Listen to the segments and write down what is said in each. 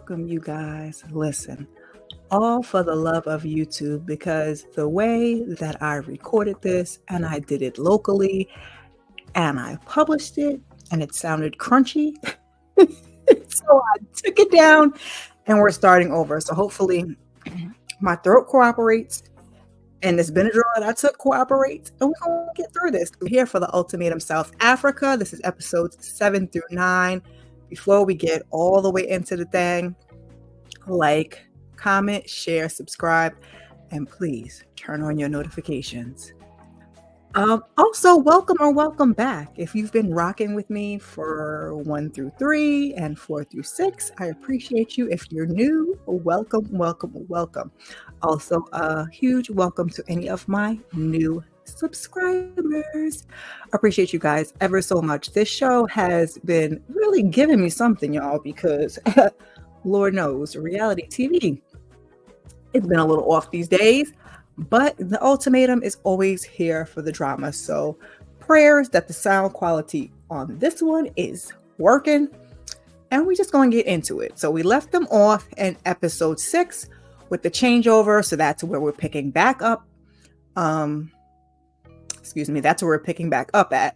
welcome, you guys. Listen, all for the love of YouTube because the way that I recorded this and I did it locally and I published it and it sounded crunchy. So I took it down and we're starting over. So hopefully my throat cooperates and this Benadryl that I took cooperates and we're going to get through this. We're here for the Ultimatum South Africa. This is episodes 7 through 9. Before we get all the way into the thing, like, comment, share, subscribe, and please turn on your notifications. Also, welcome back. If you've been rocking with me for 1 through 3 and 4 through 6, I appreciate you. If you're new, welcome. Also, a huge welcome to any of my new subscribers. Appreciate you guys ever so much. This show has been really giving me something, y'all, because Lord knows, reality TV, it's been a little off these days. But the Ultimatum is always here for the drama. So prayers that the sound quality on this one is working. And we're just going to get into it. So we left them off in episode 6 with the changeover. So that's where we're picking back up. That's where we're picking back up at.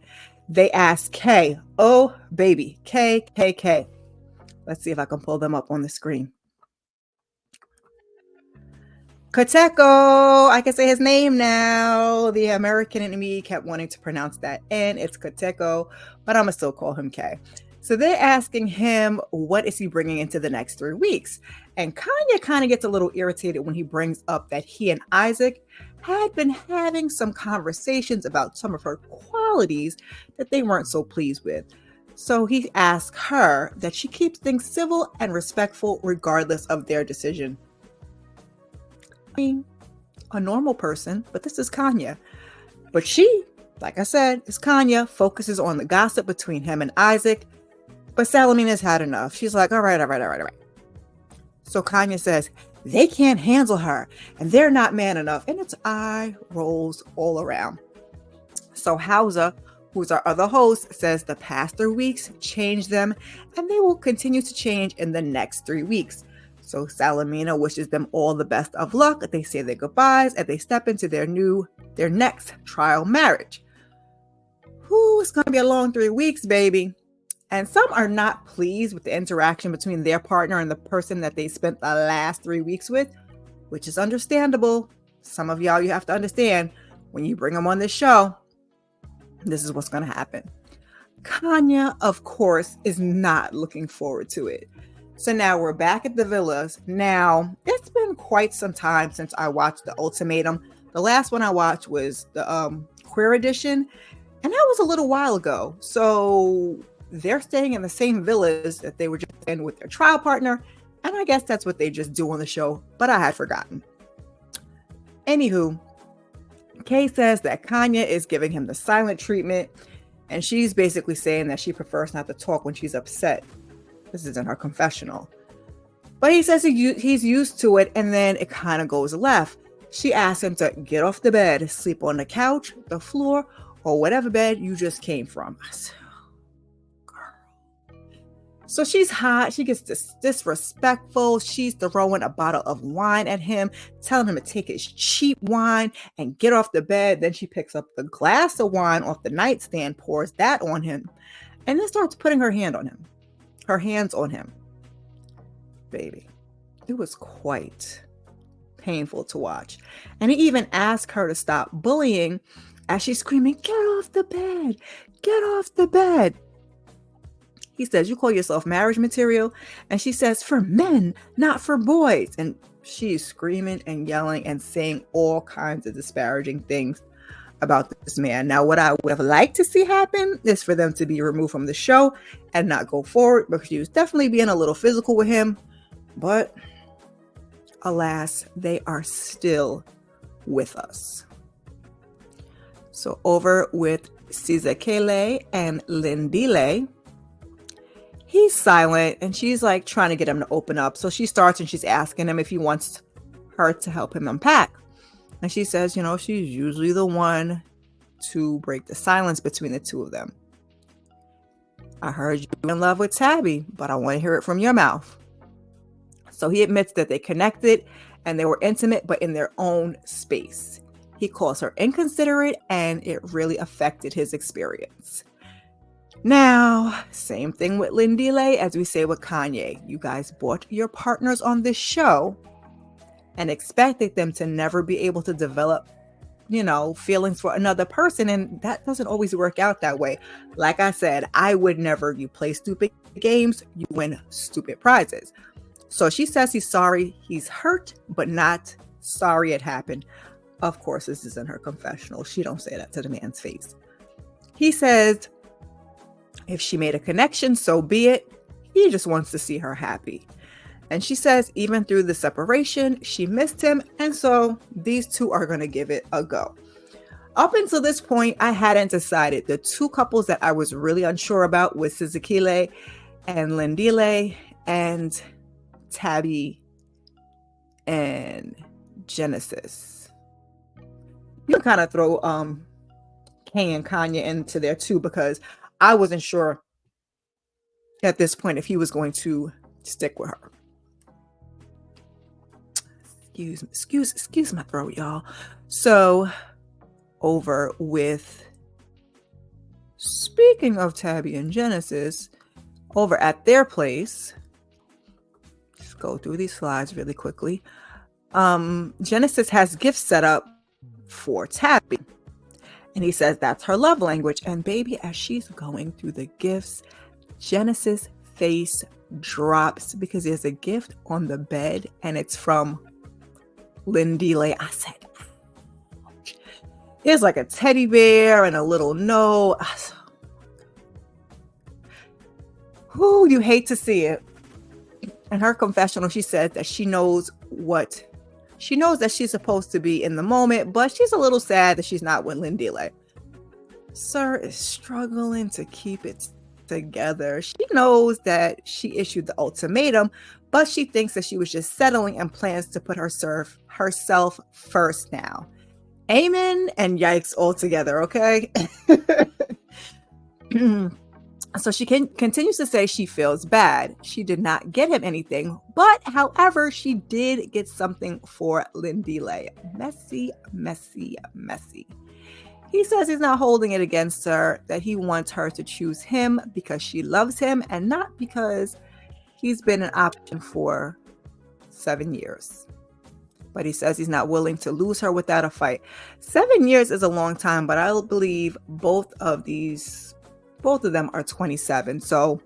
They asked Kay, oh baby, K. Let's see if I can pull them up on the screen. Koteko, I can say his name now. The American in me kept wanting to pronounce that N. It's Koteko, but I'm going to still call him K. So they're asking him, what is he bringing into the next 3 weeks? And Kanya kind of gets a little irritated when he brings up that he and Isaac had been having some conversations about some of her qualities that they weren't so pleased with. So he asks her that she keeps things civil and respectful regardless of their decision. A normal person, but this is Kanya. But she, like I said, is Kanya, focuses on the gossip between him and Isaac. But Salamina's had enough. She's like, all right. So Kanya says, they can't handle her and they're not man enough. And it's eye rolls all around. So Hausa, who's our other host, says the past 3 weeks changed them and they will continue to change in the next 3 weeks. So Salamina wishes them all the best of luck. They say their goodbyes and they step into their next trial marriage. It's going to be a long 3 weeks, baby. And some are not pleased with the interaction between their partner and the person that they spent the last 3 weeks with, which is understandable. Some of y'all, you have to understand, when you bring them on this show, this is what's going to happen. Kanya, of course, is not looking forward to it. So now we're back at the villas. Now, it's been quite some time since I watched The Ultimatum. The last one I watched was the Queer Edition, and that was a little while ago. So they're staying in the same villas that they were just in with their trial partner, and I guess that's what they just do on the show, but I had forgotten. Anywho, Kay says that Kanya is giving him the silent treatment, and she's basically saying that she prefers not to talk when she's upset. This is in her confessional. But he says he's used to it, and then it kind of goes left. She asks him to get off the bed, sleep on the couch, the floor, or whatever bed you just came from. I said, oh, girl. So she's hot. She gets disrespectful. She's throwing a bottle of wine at him, telling him to take his cheap wine and get off the bed. Then she picks up the glass of wine off the nightstand, pours that on him, and then starts putting her hands on him. Baby, it was quite painful to watch. And he even asked her to stop bullying as she's screaming, get off the bed. He says, you call yourself marriage material? And she says, for men, not for boys. And she's screaming and yelling and saying all kinds of disparaging things about this man. Now, what I would have liked to see happen is for them to be removed from the show and not go forward, because she was definitely being a little physical with him. But alas, they are still with us. So over with Sizakele and Lindile, he's silent and she's like trying to get him to open up. So she starts and she's asking him if he wants her to help him unpack. And she says, she's usually the one to break the silence between the two of them. I heard you in love with Tabby, but I want to hear it from your mouth. So he admits that they connected and they were intimate, but in their own space. He calls her inconsiderate, and it really affected his experience. Now, same thing with Lindile as we say with Kanye. You guys brought your partners on this show and expected them to never be able to develop, feelings for another person. And that doesn't always work out that way. Like I said, I would never. You play stupid games, you win stupid prizes. So she says he's sorry, he's hurt, but not sorry it happened. Of course, this is in her confessional. She don't say that to the man's face. He says, if she made a connection, so be it. He just wants to see her happy. And she says, even through the separation, she missed him. And so these two are going to give it a go. Up until this point, I hadn't decided. The two couples that I was really unsure about was Sizikile and Lindile, and Tabby and Genesis. You can kind of throw Kay and Kanye into there too, because I wasn't sure at this point if he was going to stick with her. Excuse my throat, y'all. So over with, speaking of Tabby and Genesis, over at their place, let's go through these slides really quickly. Genesis has gifts set up for Tabby, and he says that's her love language. And baby, as she's going through the gifts, Genesis' face drops because there's a gift on the bed and it's from Lindile. I said, ouch. It's like a teddy bear and a little note. Whoo, you hate to see it. In her confessional, she said that she knows that she's supposed to be in the moment, but she's a little sad that she's not with Lindile. Sir is struggling to keep it together. She knows that she issued the ultimatum, but she thinks that she was just settling and plans to put herself first now. Amen and yikes all together, okay? So she continues to say she feels bad. She did not get him anything, but however, she did get something for Lindile. Messy, messy, messy. He says he's not holding it against her, that he wants her to choose him because she loves him and not because he's been an option for 7 years. But he says he's not willing to lose her without a fight. 7 years is a long time, but I believe both of them are 27. So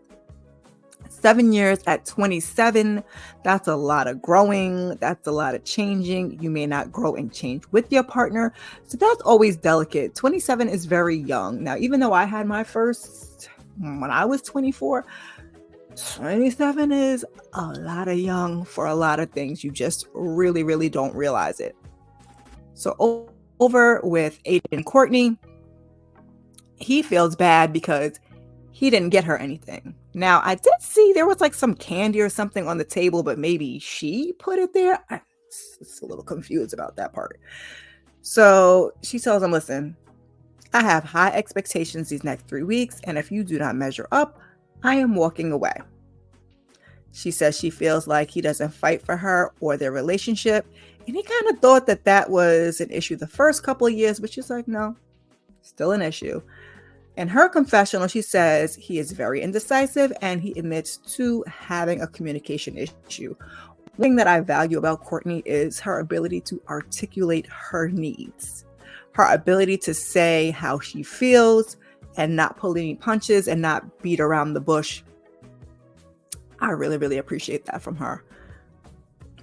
7 years at 27, that's a lot of growing. That's a lot of changing. You may not grow and change with your partner. So that's always delicate. 27 is very young. Now, even though I had my first when I was 24, 27 is a lot of young for a lot of things. You just really, really don't realize it. So over with Aiden and Courtney, he feels bad because he didn't get her anything. Now, I did see there was like some candy or something on the table, but maybe she put it there. I'm a little confused about that part. So she tells him, listen, I have high expectations these next 3 weeks, and if you do not measure up, I am walking away. She says she feels like he doesn't fight for her or their relationship, and he kind of thought that was an issue the first couple of years, but she's like, no, still an issue. In her confessional, she says he is very indecisive and he admits to having a communication issue. One thing that I value about Courtney is her ability to articulate her needs, her ability to say how she feels and not pull any punches and not beat around the bush. I really, really appreciate that from her.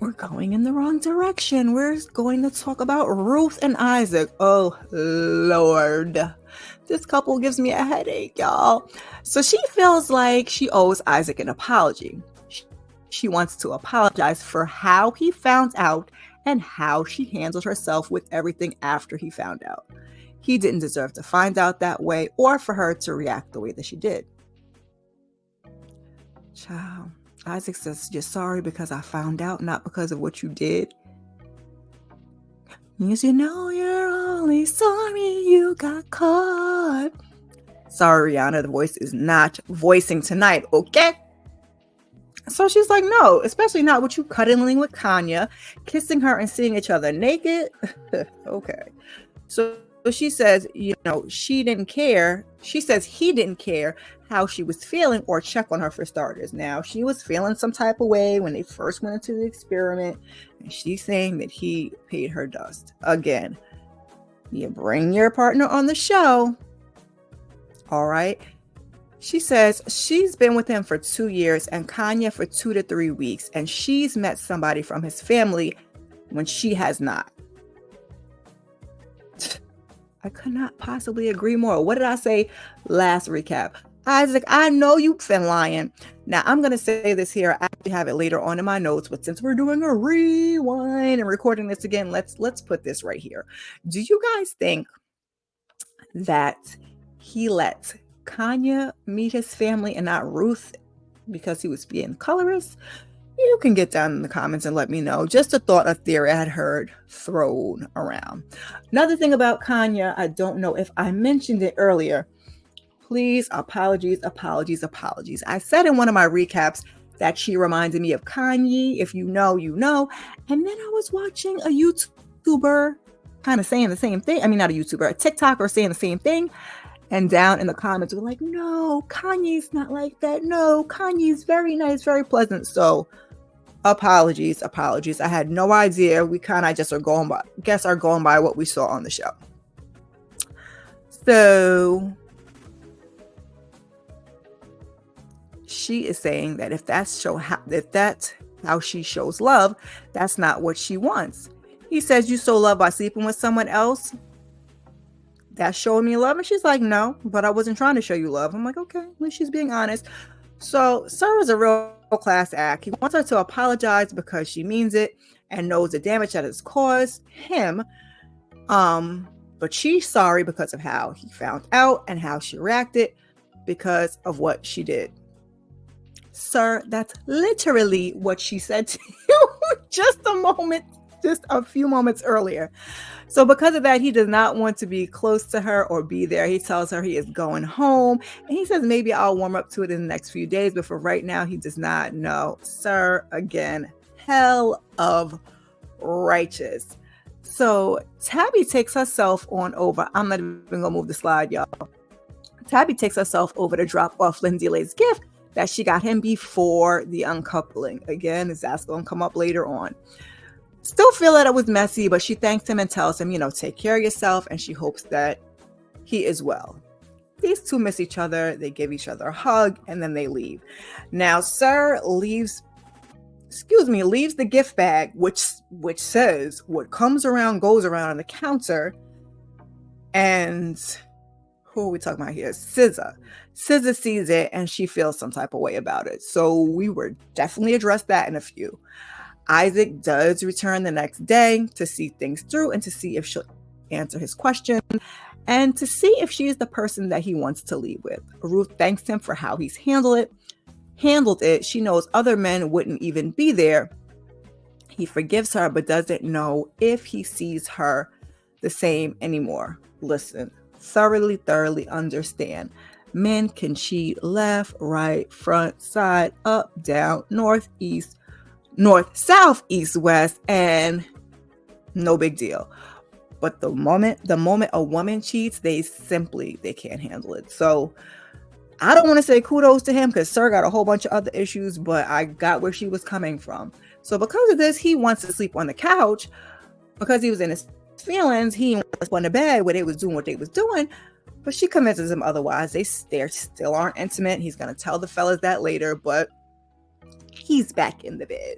We're going in the wrong direction. We're going to talk about Ruth and Isaac. Oh, Lord. This couple gives me a headache, y'all. So she feels like she owes Isaac an apology. She wants to apologize for how he found out and how she handled herself with everything after he found out. He didn't deserve to find out that way or for her to react the way that she did. Child, Isaac says, you're sorry because I found out, not because of what you did. Yes, you know you're only sorry you got caught. Sorry, Rihanna, the voice is not voicing tonight, okay? So she's like, no, especially not with you cuddling with Kanya, kissing her and seeing each other naked. Okay. So she says, she didn't care. She says he didn't care how she was feeling or check on her for starters. Now, she was feeling some type of way when they first went into the experiment, and she's saying that he paid her dust. Again, you bring your partner on the show. All right. She says she's been with him for 2 years and Kanya for 2 to 3 weeks, and she's met somebody from his family when she has not. I could not possibly agree more. What did I say last recap? Isaac, I know you've been lying. Now, I'm going to say this here. I actually have it later on in my notes, but since we're doing a rewind and recording this again, let's put this right here. Do you guys think that he let Kanya meet his family and not Ruth because he was being colorist? You can get down in the comments and let me know. Just a thought, a theory I had heard thrown around. Another thing about Kanya, I don't know if I mentioned it earlier. Please, apologies. I said in one of my recaps that she reminded me of Kanye. If you know, you know. And then I was watching a YouTuber kind of saying the same thing. I mean, not a YouTuber, a TikToker saying the same thing. And down in the comments were like, no, Kanye's not like that. No, Kanye's very nice, very pleasant. So apologies. I had no idea. We kind of just are going by what we saw on the show. So she is saying that if that's how she shows love, that's not what she wants. He says, you show love by sleeping with someone else? That's showing me love? And she's like, no, but I wasn't trying to show you love. I'm like, okay, at least she's being honest. So Sarah's a real class act. He wants her to apologize because she means it and knows the damage that has caused him. But she's sorry because of how he found out and how she reacted because of what she did. Sir, that's literally what she said to you just a few moments earlier. So because of that, he does not want to be close to her or be there. He tells her he is going home. And he says, maybe I'll warm up to it in the next few days. But for right now, he does not know. Sir, again, hell of righteous. So Tabby takes herself on over. I'm not even going to move the slide, y'all. Tabby takes herself over to drop off Lindsay Lay's gift that she got him before the uncoupling. Again, that's going to come up later on. Still feel that it was messy, but she thanks him and tells him, take care of yourself, and she hopes that he is well. These two miss each other. They give each other a hug, and then they leave. Now, Sir leaves the gift bag, which says what comes around goes around on the counter. And who are we talking about here? SZA. SZA sees it, and she feels some type of way about it. So we were definitely addressed that in a few. Isaac does return the next day to see things through and to see if she'll answer his question and to see if she is the person that he wants to leave with. Ruth thanks him for how he's handled it. She knows other men wouldn't even be there. He forgives her, but doesn't know if he sees her the same anymore. Listen, thoroughly understand. Men can cheat left, right, front, side, up, down, north, south, east, west, and no big deal. But the moment a woman cheats, they can't handle it. So I don't want to say kudos to him because Sir got a whole bunch of other issues, but I got where she was coming from. So because of this, he wants to sleep on the couch because he was in his feelings. He wants to sleep on the bed where they was doing what they was doing, but she convinces him otherwise. They still aren't intimate. He's going to tell the fellas that later, but he's back in the bed.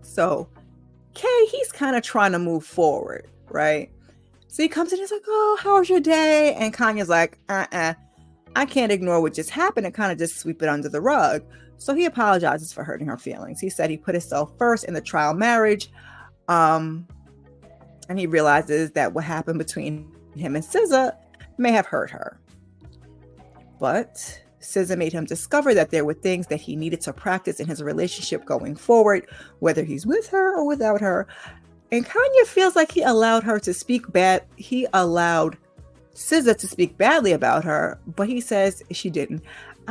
So Kay, he's kind of trying to move forward, right? So he comes in, he's like, oh, how was your day? And Kanye's like, I can't ignore what just happened and kind of just sweep it under the rug. So he apologizes for hurting her feelings. He said he put himself first in the trial marriage. And he realizes that what happened between him and SZA may have hurt her. But SZA made him discover that there were things that he needed to practice in his relationship going forward, whether he's with her or without her. And Kanye feels like he allowed SZA to speak badly about her, but he says she didn't.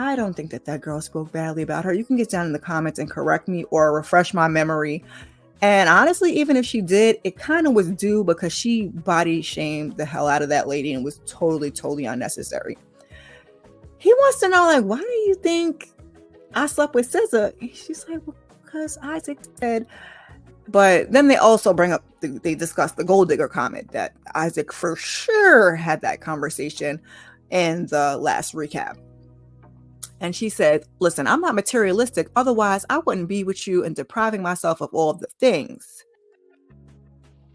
I don't think that girl spoke badly about her. You can get down in the comments and correct me or refresh my memory. And honestly, even if she did, it kind of was due because she body shamed the hell out of that lady and was totally unnecessary. He wants to know, like, why do you think I slept with SZA? She's like, well, because Isaac said. But then they also they discuss the gold digger comment that Isaac for sure had that conversation in the last recap. And she said, listen, I'm not materialistic. Otherwise, I wouldn't be with you and depriving myself of all of the things.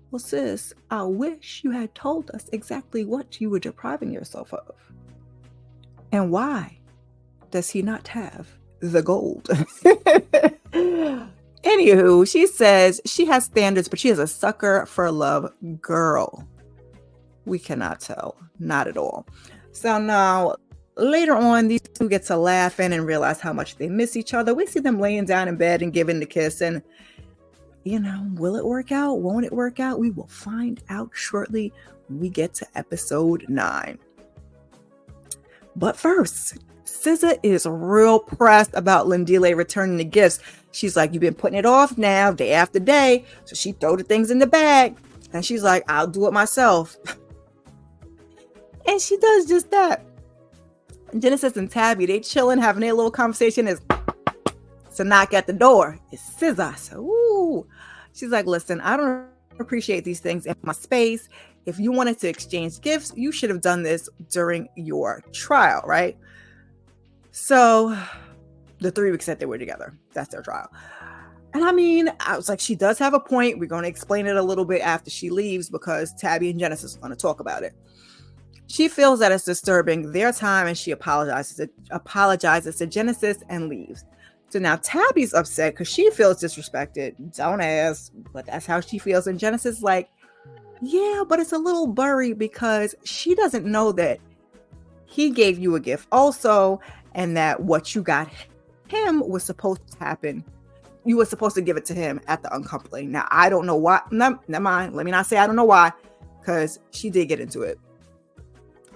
Well, sis, I wish you had told us exactly what you were depriving yourself of. And why does he not have the gold? Anywho, she says she has standards, but she is a sucker for love girl. We cannot tell. Not at all. So now, later on, these two get to laughing and realize how much they miss each other. We see them laying down in bed and giving the kiss. And, will it work out? Won't it work out? We will find out shortly when we get to episode 9. But first, SZA is real pressed about Lindile returning the gifts. She's like, you've been putting it off now, day after day. So she throw the things in the bag. And she's like, I'll do it myself. And she does just that. Genesis and Tabby, they chilling, having their little conversation. It's a knock at the door. It's SZA. So, ooh. She's like, listen, I don't appreciate these things in my space. If you wanted to exchange gifts, you should have done this during your trial, right? So the 3 weeks that they were together, that's their trial. And I mean, I was like, she does have a point. We're going to explain it a little bit after she leaves because Tabby and Genesis are going to talk about it. She feels that it's disturbing their time and she apologizes to Genesis and leaves. So now Tabby's upset because she feels disrespected. Don't ask, but that's how she feels. And Genesis is like, yeah, but it's a little blurry because she doesn't know that he gave you a gift also, and that what you got him was supposed to happen. You were supposed to give it to him at the uncoupling. Now, I don't know why. No, never mind. Let me not say I don't know why, because she did get into it.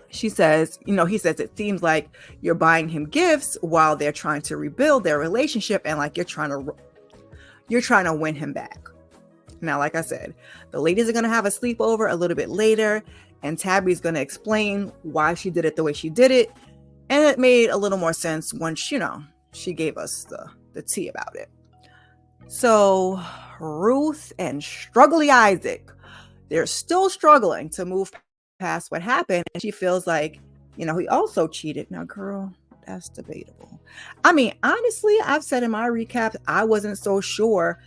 She says, he says, it seems like you're buying him gifts while they're trying to rebuild their relationship and like you're trying to win him back. Now, like I said, the ladies are going to have a sleepover a little bit later and Tabby's going to explain why she did it the way she did it. And it made a little more sense once, she gave us the tea about it. So Ruth and Struggly Isaac, they're still struggling to move past what happened. And she feels like, he also cheated. Now, girl, that's debatable. I mean, honestly, I've said in my recap, I wasn't so sure.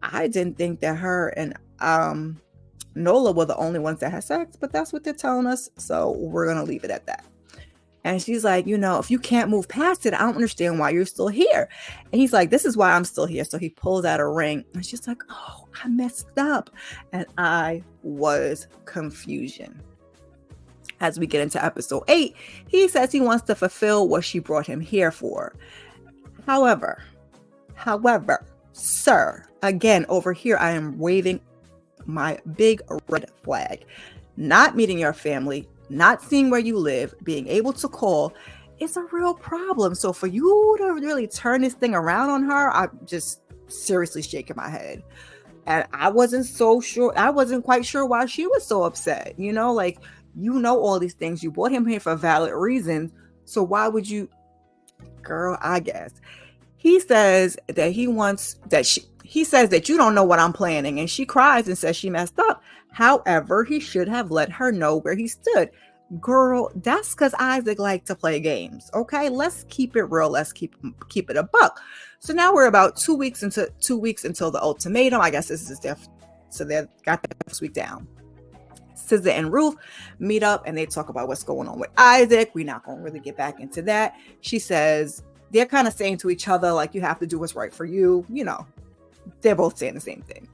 I didn't think that her and Nola were the only ones that had sex, but that's what they're telling us. So we're going to leave it at that. And she's like, if you can't move past it, I don't understand why you're still here. And he's like, this is why I'm still here. So he pulls out a ring and she's like, oh, I messed up. And I was confusion. As we get into episode 8, he says he wants to fulfill what she brought him here for. However, sir, again, over here, I am waving my big red flag. Not meeting your family, not seeing where you live, being able to call is a real problem. So for you to really turn this thing around on her, I'm just seriously shaking my head. And I wasn't so sure. I wasn't quite sure why she was so upset. All these things. You brought him here for valid reasons. So why would you, girl, I guess. He says that he says that you don't know what I'm planning. And she cries and says she messed up. However, he should have let her know where he stood. Girl, that's because Isaac liked to play games. Okay, let's keep it real. Let's keep it a buck. So now we're about 2 weeks until the ultimatum. I guess this is so they got the first week down. SZA and Ruth meet up and they talk about what's going on with Isaac. We're not going to really get back into that. She says they're kind of saying to each other, like, you have to do what's right for you. They're both saying the same thing.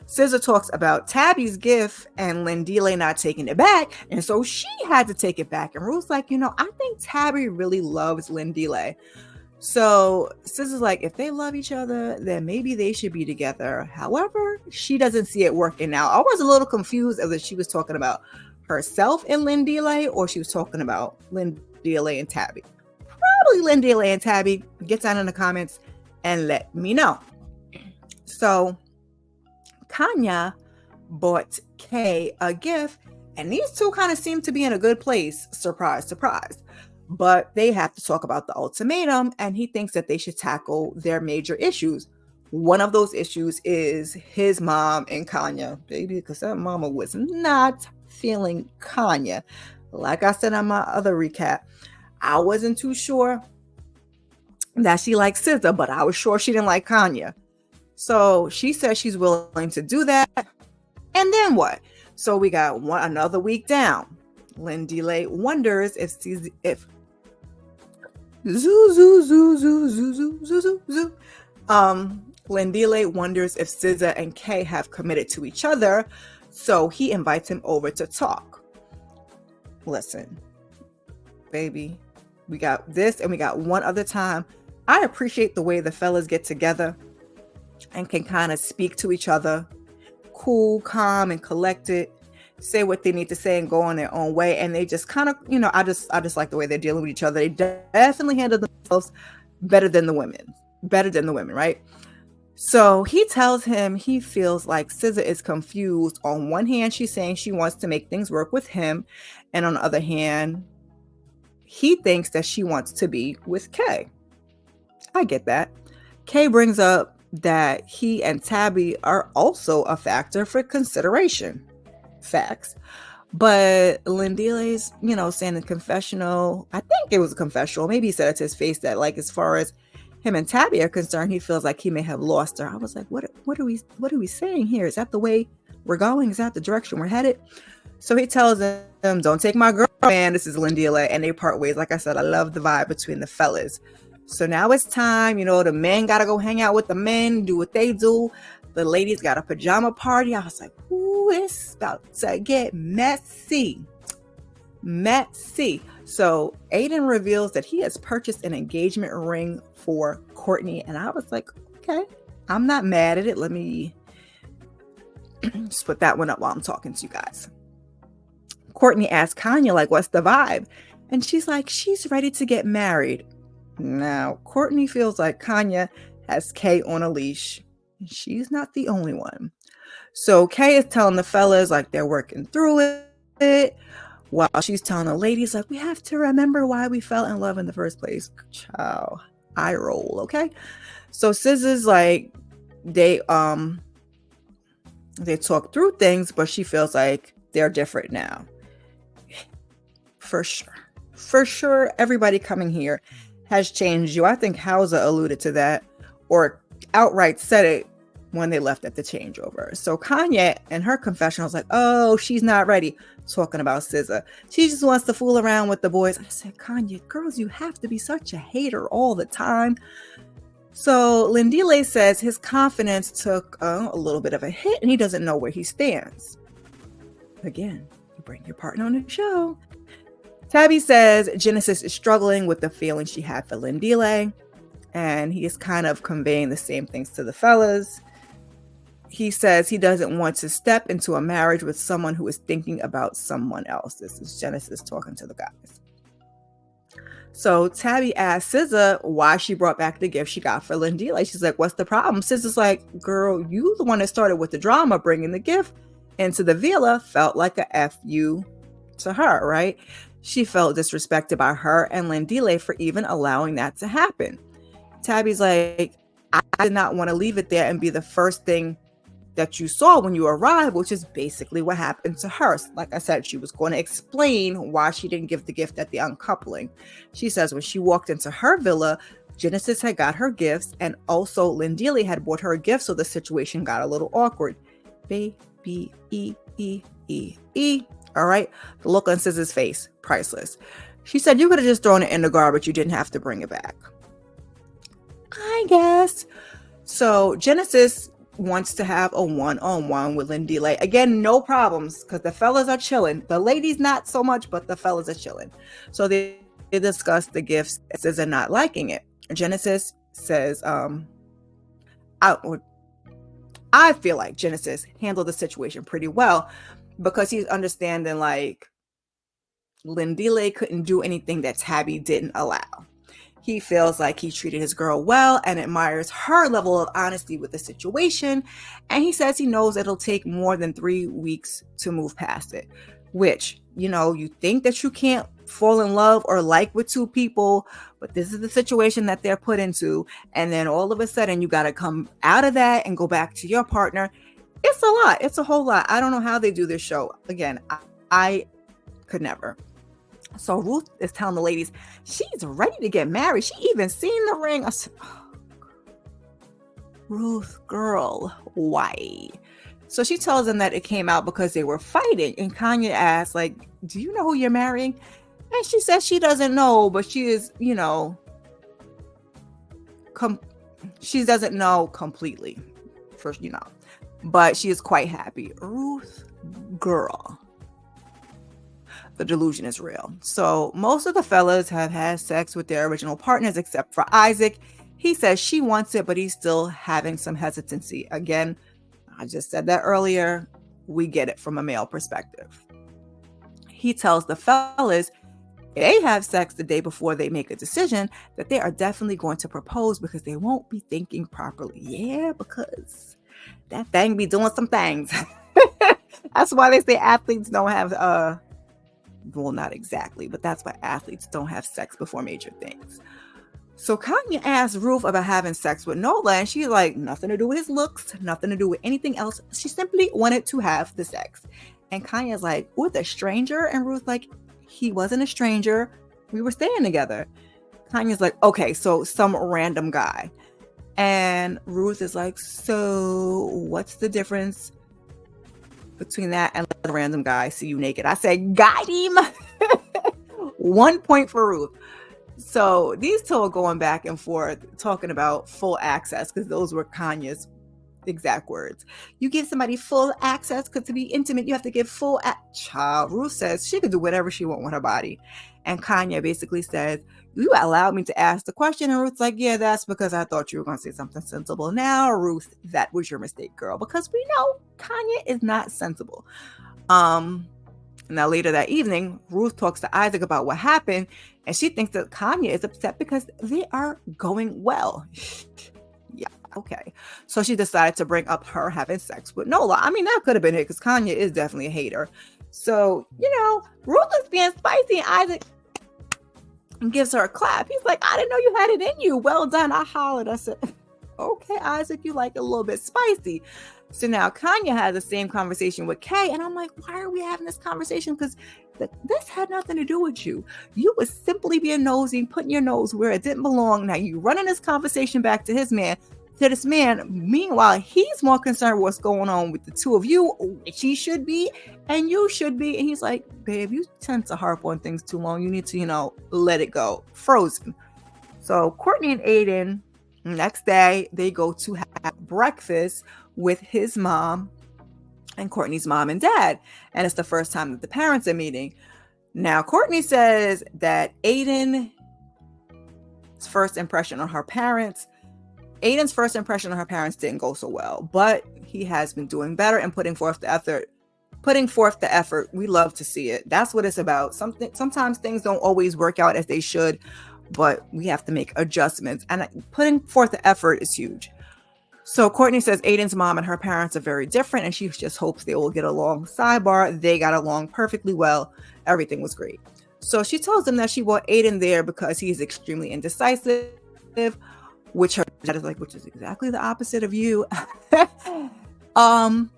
SZA talks about Tabby's gift and Lindile not taking it back. And so she had to take it back. And Ruth's like, I think Tabby really loves Lindile. So SZA's like, if they love each other, then maybe they should be together. However, she doesn't see it working out. I was a little confused as if she was talking about herself and Lindile or she was talking about Lindile and Tabby. probably Lindela and Tabby. Get down in the comments and let me know. So Kanya bought Kay a gift, and these two kind of seem to be in a good place. Surprise, surprise. But they have to talk about the ultimatum, and he thinks that they should tackle their major issues. One of those issues is his mom and Kanya, baby, because that mama was not feeling Kanya. Like I said on my other recap, I wasn't too sure that she liked SZA, but I was sure she didn't like Kanya. So she says she's willing to do that. And then what? So we got another week down. Lindela wonders if Lindela wonders if SZA and Kay have committed to each other, so he invites him over to talk. Listen, baby, we got this and we got one other time. I appreciate the way the fellas get together and can kind of speak to each other, cool, calm, and collected, say what they need to say and go on their own way. And they just kind of, I just like the way they're dealing with each other. They definitely handle themselves better than the women, right? So he tells him he feels like SZA is confused. On one hand, she's saying she wants to make things work with him. And on the other hand, he thinks that she wants to be with Kay. I get that. Kay brings up that he and Tabby are also a factor for consideration. Facts. But Lindela's, saying in confessional, I think it was a confessional, maybe he said it to his face that, like, as far as him and Tabby are concerned, he feels like he may have lost her. I was like, what are we saying here? Is that the way we're going? Is that the direction we're headed? So he tells them, don't take my girl, man. This is Lindela. And they part ways. Like I said, I love the vibe between the fellas. So now it's time, the men got to go hang out with the men, do what they do. The ladies got a pajama party. I was like, ooh, it's about to get messy. So Aiden reveals that he has purchased an engagement ring for Courtney. And I was like, okay, I'm not mad at it. Let me just put that one up while I'm talking to you guys. Courtney asked Kanya, like, what's the vibe? And she's like, she's ready to get married. Now, Courtney feels like Kanya has Kay on a leash. She's not the only one. So Kay is telling the fellas, like, they're working through it, while she's telling the ladies, like, we have to remember why we fell in love in the first place. Ciao. I roll, okay? So SZA's like, they talk through things, but she feels like they're different now. For sure, everybody coming here has changed you. I think Hausa alluded to that, or outright said it when they left at the changeover. So Kanye in her confessional was like, oh, she's not ready, talking about SZA. She just wants to fool around with the boys. I said, Kanye, girls, you have to be such a hater all the time. So Lindela says his confidence took a little bit of a hit and he doesn't know where he stands. Again, you bring your partner on the show. Tabby says Genesis is struggling with the feeling she had for Lindela, and he is kind of conveying the same things to the fellas. He says he doesn't want to step into a marriage with someone who is thinking about someone else. This is Genesis talking to the guys. So Tabby asked SZA why she brought back the gift she got for Lindela. She's like, what's the problem? SZA's like, girl, you the one that started with the drama, bringing the gift into the villa felt like a F you to her, right? She felt disrespected by her and Lindela for even allowing that to happen. Tabby's like, I did not want to leave it there and be the first thing that you saw when you arrived, which is basically what happened to her. Like I said, she was going to explain why she didn't give the gift at the uncoupling. She says when she walked into her villa, Genesis had got her gifts, and also Lindela had bought her a gift, so the situation got a little awkward. Baby, all right? The look on SZA's face, priceless. She said, you could have just thrown it in the garbage. You didn't have to bring it back. I guess. So Genesis wants to have a one-on-one with Lindela. Again, no problems, because the fellas are chilling. The ladies not so much, but the fellas are chilling. So they discuss the gifts. SZA not liking it. Genesis says, I feel like Genesis handled the situation pretty well, because he's understanding, like, Lindela couldn't do anything that Tabby didn't allow. He feels like he treated his girl well and admires her level of honesty with the situation. And he says he knows it'll take more than 3 weeks to move past it, which, you think that you can't fall in love or like with two people, but this is the situation that they're put into. And then all of a sudden you got to come out of that and go back to your partner. It's a lot. It's a whole lot. I don't know how they do this show. Again, I could never. So Ruth is telling the ladies she's ready to get married. She even seen the ring. I said, oh, Ruth, girl, why? So she tells them that it came out because they were fighting. And Kanye asks, like, do you know who you're marrying? And she says she doesn't know, but she is, she doesn't know completely, first, but she is quite happy. Ruth, girl. The delusion is real. So most of the fellas have had sex with their original partners except for Isaac. He says she wants it, but he's still having some hesitancy. Again, I just said that earlier. We get it from a male perspective. He tells the fellas they have sex the day before they make a decision that they are definitely going to propose because they won't be thinking properly. Yeah, because that thing be doing some things. That's why they say athletes don't have well, not exactly, but that's why athletes don't have sex before major things. So Kanye asked Ruth about having sex with Nola, and she's like, nothing to do with his looks, nothing to do with anything else. She simply wanted to have the sex. And Kanye's like, with a stranger? And Ruth's like, he wasn't a stranger. We were staying together. Kanye's like, okay, so some random guy. And Ruth is like, so what's the difference between that and let a random guy see you naked? I said, got him. 1 point for Ruth. So these two are going back and forth talking about full access, because those were Kanye's exact words. You give somebody full access because to be intimate, you have to give full child. Ruth says she could do whatever she wants with her body. And Kanye basically says, you allowed me to ask the question. And Ruth's like, yeah, that's because I thought you were going to say something sensible. Now, Ruth, that was your mistake, girl, because we know Kanye is not sensible. Now later that evening, Ruth talks to Isaac about what happened, and she thinks that Kanye is upset because they are going well. Yeah, okay. So she decided to bring up her having sex with Nola. I mean, that could have been it because Kanye is definitely a hater. So, Ruth is being spicy, and Isaac gives her a clap. He's like, I didn't know you had it in you. Well done. I hollered. I said, okay, Isaac, you like it a little bit spicy. So now Kanye had the same conversation with Kay, and I'm like, why are we having this conversation? Because this had nothing to do with you. You was simply being nosy, putting your nose where it didn't belong. Now you running this conversation back to this man. Meanwhile, he's more concerned with what's going on with the two of you, which he should be, and you should be. And he's like, babe, you tend to harp on things too long. You need to, let it go. Frozen. So Courtney and Aiden, next day, they go to have breakfast with his mom and Courtney's mom and dad. And it's the first time that the parents are meeting. Now, Courtney says that Aiden's first impression on her parents didn't go so well, but he has been doing better and putting forth the effort. We love to see it. That's what it's about. Sometimes things don't always work out as they should, but we have to make adjustments, and putting forth the effort is huge. So Courtney says Aiden's mom and her parents are very different, and she just hopes they will get along. Sidebar, they got along perfectly well. Everything was great. So she tells them that she brought Aiden there because he is extremely indecisive, which her dad is like, which is exactly the opposite of you. And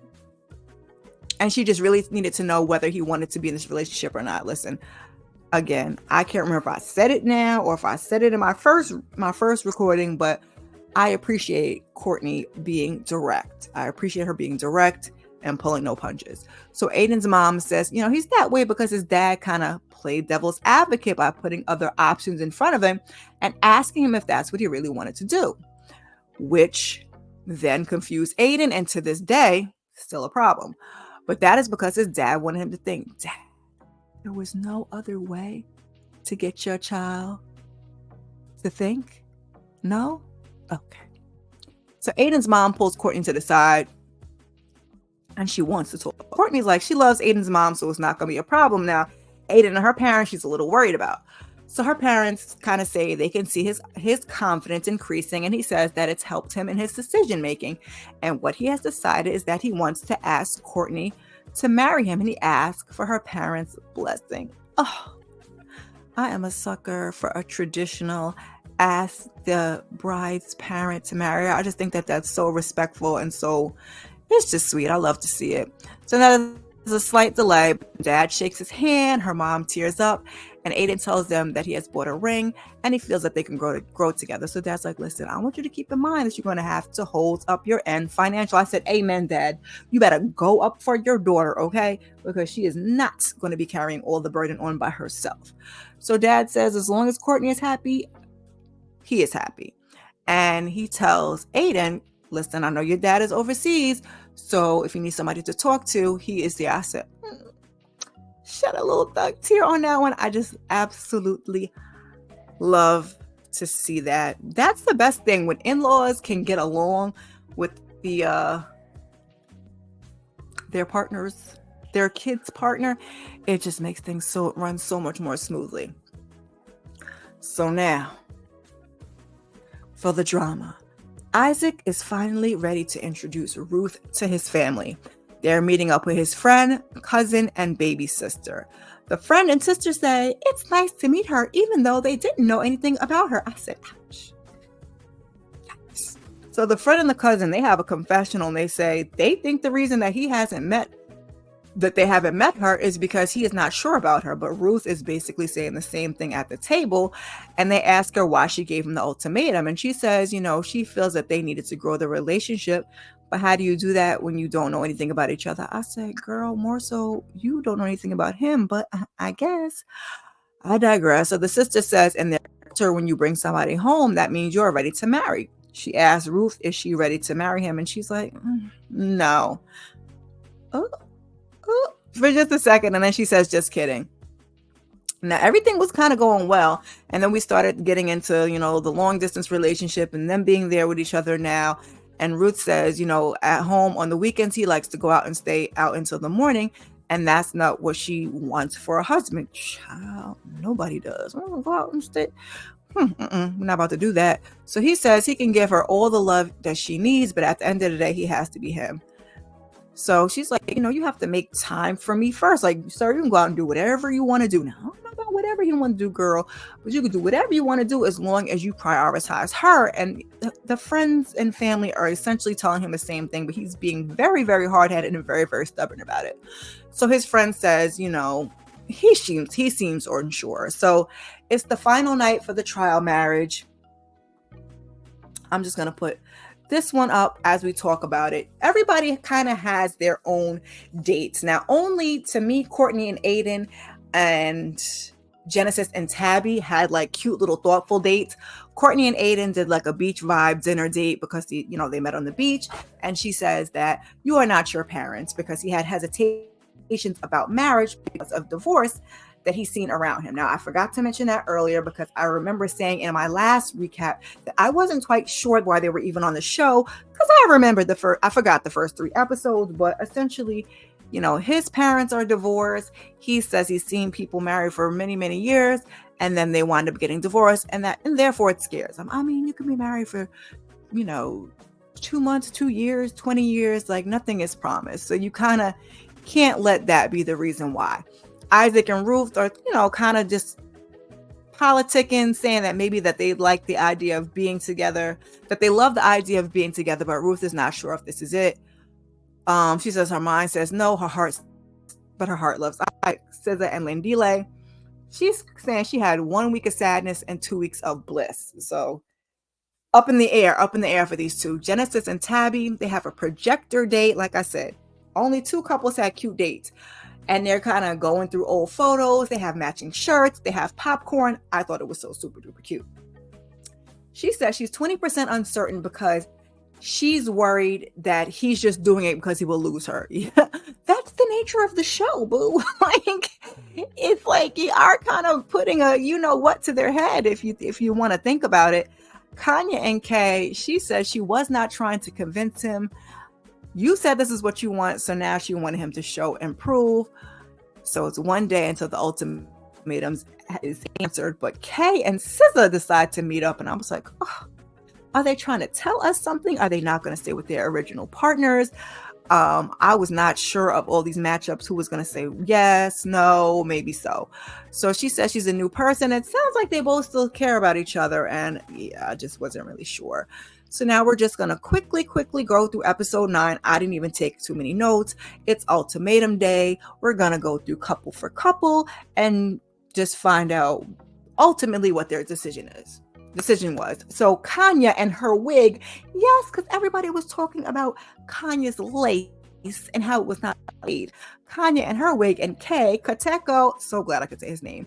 she just really needed to know whether he wanted to be in this relationship or not. Listen, again, I can't remember if I said it now or if I said it in my first recording, but I appreciate Courtney being direct. I appreciate her being direct and pulling no punches. So Aiden's mom says, he's that way because his dad kind of played devil's advocate by putting other options in front of him and asking him if that's what he really wanted to do, which then confused Aiden, and to this day, still a problem. But that is because his dad wanted him to think, Dad, there was no other way to get your child to think? No? Okay. So Aiden's mom pulls Courtney to the side, and she wants to talk. Courtney's like, she loves Aiden's mom, so it's not going to be a problem. Now, Aiden and her parents, she's a little worried about. So her parents kind of say they can see his confidence increasing, and he says that it's helped him in his decision making. And what he has decided is that he wants to ask Courtney to marry him, and he asks for her parents' blessing. Oh, I am a sucker for a traditional ask the bride's parent to marry her. I just think that that's so respectful and so, it's just sweet. I love to see it. So now there's a slight delay. Dad shakes his hand, her mom tears up, and Aiden tells them that he has bought a ring and he feels that they can grow together. So Dad's like, listen, I want you to keep in mind that you're going to have to hold up your end financial. I said, amen, Dad. You better go up for your daughter, okay? Because she is not going to be carrying all the burden on by herself. So Dad says, as long as Courtney is happy, he is happy. And he tells Aiden, listen, I know your dad is overseas, so if you need somebody to talk to, he is there. I said, shed a little tear on that one. I just absolutely love to see that. That's the best thing when in-laws can get along with their partners, their kid's partner. It just makes things run so much more smoothly. So now, for the drama. Isaac is finally ready to introduce Ruth to his family. They're meeting up with his friend, cousin, and baby sister. The friend and sister say, it's nice to meet her, even though they didn't know anything about her. I said, ouch. Yes. So the friend and the cousin, they have a confessional, and they say they think the reason that they haven't met her is because he is not sure about her. But Ruth is basically saying the same thing at the table. And they ask her why she gave him the ultimatum. And she says, she feels that they needed to grow the relationship. But how do you do that when you don't know anything about each other? I said, girl, more so you don't know anything about him. But I guess I digress. So the sister says, and thereafter, when you bring somebody home, that means you're ready to marry. She asked Ruth, is she ready to marry him? And she's like, no. For just a second, and then she says, just kidding. Now everything was kind of going well, and then we started getting into the long distance relationship and them being there with each other now. And Ruth says, at home on the weekends he likes to go out and stay out until the morning, and that's not what she wants for a husband. Child, nobody does. I'm gonna go out and stay. We're not about to do that. So he says he can give her all the love that she needs, but at the end of the day he has to be him. So she's like, you have to make time for me first. Like, sir, you can go out and do whatever you want to do. Now, I don't know about whatever you want to do, girl, but you can do whatever you want to do as long as you prioritize her. And the friends and family are essentially telling him the same thing, but he's being very, very hard-headed and very, very stubborn about it. So his friend says, he seems unsure. So it's the final night for the trial marriage. I'm just going to put this one up as we talk about it. Everybody kind of has their own dates. Now, only to me, Courtney and Aiden and Genesis and Tabby had like cute little thoughtful dates. Courtney and Aiden did like a beach vibe dinner date because they met on the beach. And she says that you are not your parents, because he had hesitations about marriage because of divorce that he's seen around him. Now, I forgot to mention that earlier because I remember saying in my last recap that I wasn't quite sure why they were even on the show, because I remembered I forgot the first 3 episodes, but essentially, his parents are divorced. He says he's seen people married for many, many years, and then they wind up getting divorced, and therefore it scares him. I mean, you can be married for, 2 months, 2 years, 20 years, like nothing is promised. So you kind of can't let that be the reason why. Isaac and Ruth are, kind of just politicking, saying that maybe that they like the idea of being together, that they love the idea of being together, but Ruth is not sure if this is it. She says her mind says no, but her heart loves Isaac. SZA and Lindile. She's saying she had 1 week of sadness and 2 weeks of bliss. So up in the air for these two. Genesis and Tabby, they have a projector date. Like I said, only 2 couples had cute dates. And they're kind of going through old photos. They have matching shirts. They have popcorn. I thought it was so super duper cute. She says she's 20% uncertain because she's worried that he's just doing it because he will lose her. Yeah, that's the nature of the show, boo. It's like you are kind of putting a what to their head if you want to think about it. Kanya and Kay, she says she was not trying to convince him. You said this is what you want, so now she wanted him to show and prove. So it's one day until the ultimatum ultimatums is answered, but Kay and SZA decide to meet up, and I was like, oh, are they trying to tell us something? Are they not going to stay with their original partners? I was not sure of all these matchups, who was going to say yes, no, maybe so. So she says she's a new person. It sounds like they both still care about each other, and yeah, I just wasn't really sure. So now we're just going to quickly go through episode 9. I didn't even take too many notes. It's ultimatum day. We're going to go through couple for couple and just find out ultimately what their decision was. So Kanya and her wig, yes, because everybody was talking about Kanya's lace and how it was not laid. Kanya and her wig, and Kay Kateko, so glad I could say his name.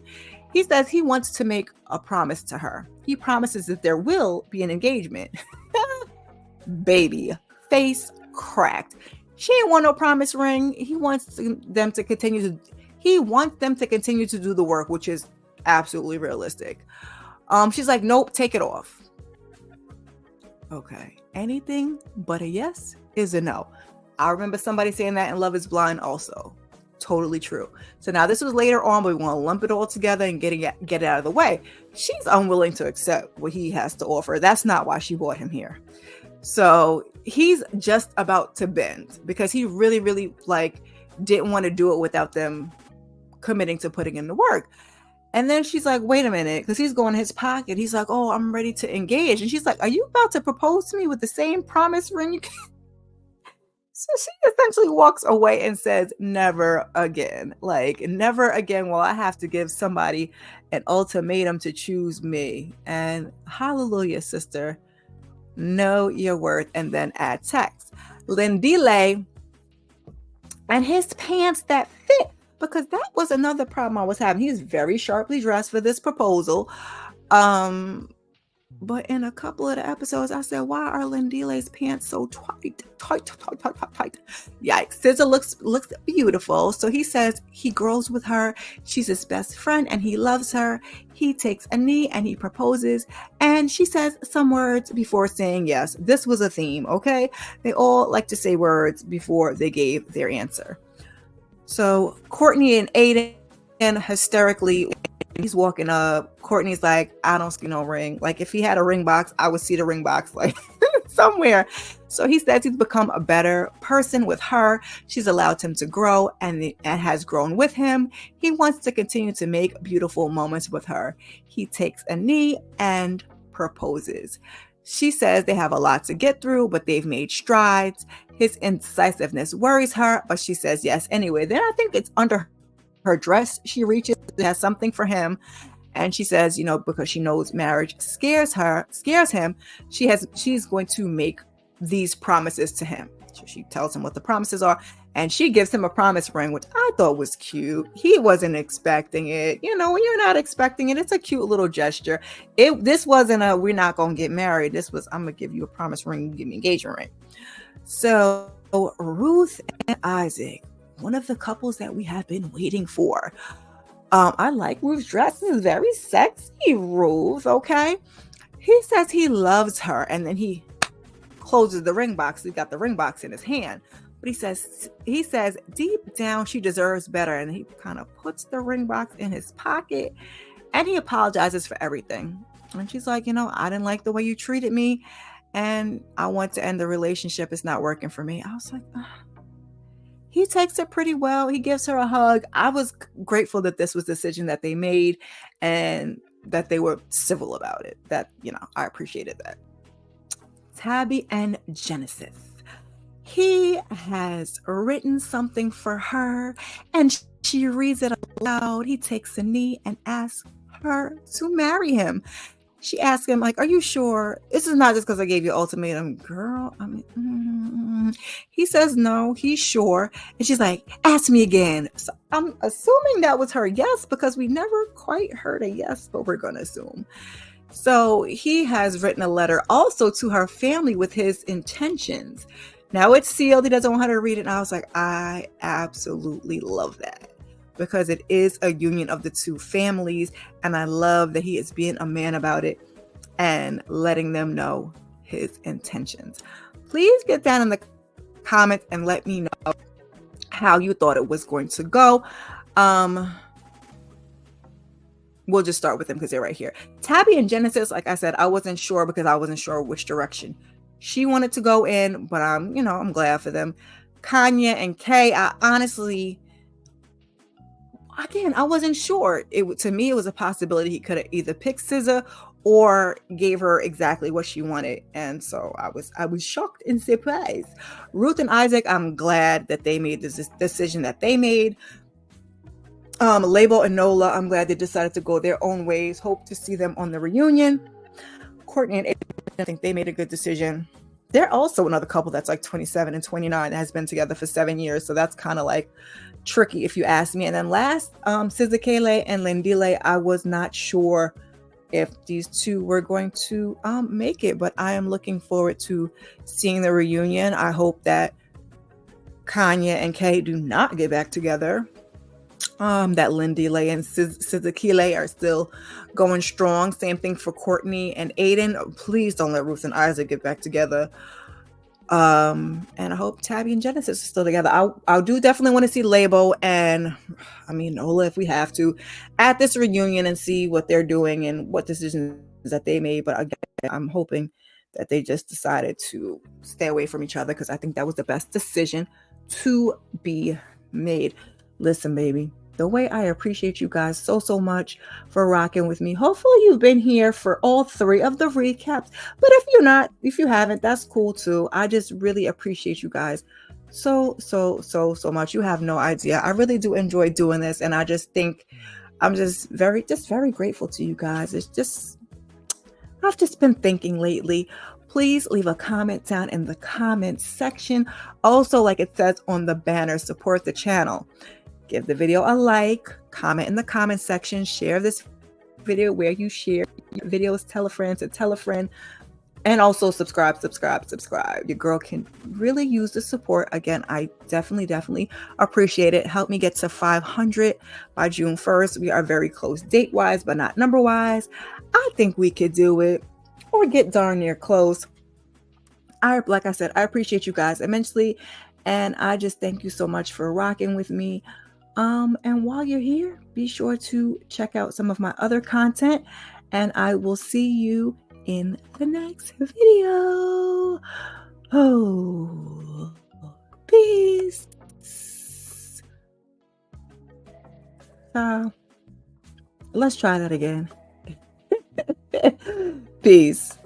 He says he wants to make a promise to her. He promises that there will be an engagement. Baby, face cracked. She ain't want no promise ring. He wants them to continue to do the work, which is absolutely realistic. She's like, nope, take it off. Okay. Anything but a yes is a no. I remember somebody saying that in Love is Blind also. Totally true. So now this was later on, but we want to lump it all together and get it out of the way. She's unwilling to accept what he has to offer. That's not why she brought him here. So he's just about to bend because he really, really didn't want to do it without them committing to putting in the work. And then she's like, wait a minute, because he's going in his pocket. He's like, oh, I'm ready to engage. And she's like, are you about to propose to me with the same promise ring you can? So she essentially walks away and says, never again. Never again will I have to give somebody an ultimatum to choose me. And hallelujah, sister. Know your worth and then add text. Lindile and his pants that fit. Because that was another problem I was having. He was very sharply dressed for this proposal. But in a couple of the episodes, I said, why are Lindile's pants so tight? Yikes. SZA looks beautiful. So he says he grows with her. She's his best friend and he loves her. He takes a knee and he proposes. And she says some words before saying yes. This was a theme, okay? They all like to say words before they gave their answer. So Courtney and Aiden hysterically, he's walking up. Courtney's like, I don't see no ring. If he had a ring box, I would see the ring box somewhere. So he says he's become a better person with her. She's allowed him to grow and has grown with him. He wants to continue to make beautiful moments with her. He takes a knee and proposes. She says they have a lot to get through, but they've made strides. His indecisiveness worries her, but she says yes anyway. Then I think it's under her dress. She reaches, has something for him. And she says, because she knows marriage scares him, she's going to make these promises to him. So she tells him what the promises are. And she gives him a promise ring, which I thought was cute. He wasn't expecting it. When you're not expecting it, it's a cute little gesture. This wasn't we're not going to get married. This was, I'm going to give you a promise ring. You give me an engagement ring. So Ruth and Isaac, one of the couples that we have been waiting for. I like Ruth's dress. This is very sexy, Ruth. Okay. He says he loves her. And then he closes the ring box. He's got the ring box in his hand. But he says deep down she deserves better. And he kind of puts the ring box in his pocket and he apologizes for everything. And she's like, I didn't like the way you treated me and I want to end the relationship. It's not working for me. I was like, ugh. He takes it pretty well. He gives her a hug. I was grateful that this was the decision that they made and that they were civil about it. That, I appreciated that. Tabby and Genesis. He has written something for her and she reads it aloud. He takes a knee and asks her to marry him. She asks him, are you sure? This is not just because I gave you ultimatum, girl. He says no, he's sure. And she's like, ask me again. So I'm assuming that was her yes, because we never quite heard a yes, but we're going to assume. So he has written a letter also to her family with his intentions. Now it's sealed. He doesn't want her to read it. And I was like, I absolutely love that. Because it is a union of the two families. And I love that he is being a man about it and letting them know his intentions. Please get down in the comments and let me know how you thought it was going to go. we'll just start with them because they're right here. Tabby and Genesis, like I said, I wasn't sure because I wasn't sure which direction she wanted to go in, but I'm glad for them. Kanye and Kay, I honestly, again, I wasn't sure. To me, it was a possibility he could have either picked SZA or gave her exactly what she wanted, and so I was shocked and surprised. Ruth and Isaac, I'm glad that they made this decision that they made. Label and Nola, I'm glad they decided to go their own ways. Hope to see them on the reunion. Courtney and Aiden, I think they made a good decision. They're also another couple that's like 27 and 29 that has been together for 7 years, so that's kind of like tricky if you ask me. And then last, SZA Kaylee and Lindile, I was not sure if these two were going to make it, but I am looking forward to seeing the reunion. I hope that Kanye and Kay do not get back together. That Lindile and SZA Kaylee are still going strong. Same thing for Courtney and Aiden. Please don't let Ruth and Isaac get back together. And I hope Tabby and Genesis are still together. I do definitely want to see Labo and Nola if we have to at this reunion and see what they're doing and what decisions that they made. But again, I'm hoping that they just decided to stay away from each other because I think that was the best decision to be made. Listen, baby, the way I appreciate you guys so much for rocking with me. Hopefully you've been here for all 3 of the recaps, but if you haven't, that's cool too. I just really appreciate you guys so much. You have no idea. I really do enjoy doing this, and I just think I'm just very grateful to you guys. I've just been thinking lately. Please leave a comment down in the comment section. Also, like it says on the banner, support the channel. Give the video a like, comment in the comment section, share this video where you share your videos, tell a friend to tell a friend, and also subscribe. Your girl can really use the support. Again, I definitely appreciate it. Help me get to 500 by June 1st. We are very close date-wise, but not number-wise. I think we could do it or get darn near close. Like I said, I appreciate you guys immensely, and I just thank you so much for rocking with me. And while you're here, be sure to check out some of my other content, and I will see you in the next video. Oh, peace. Let's try that again. Peace.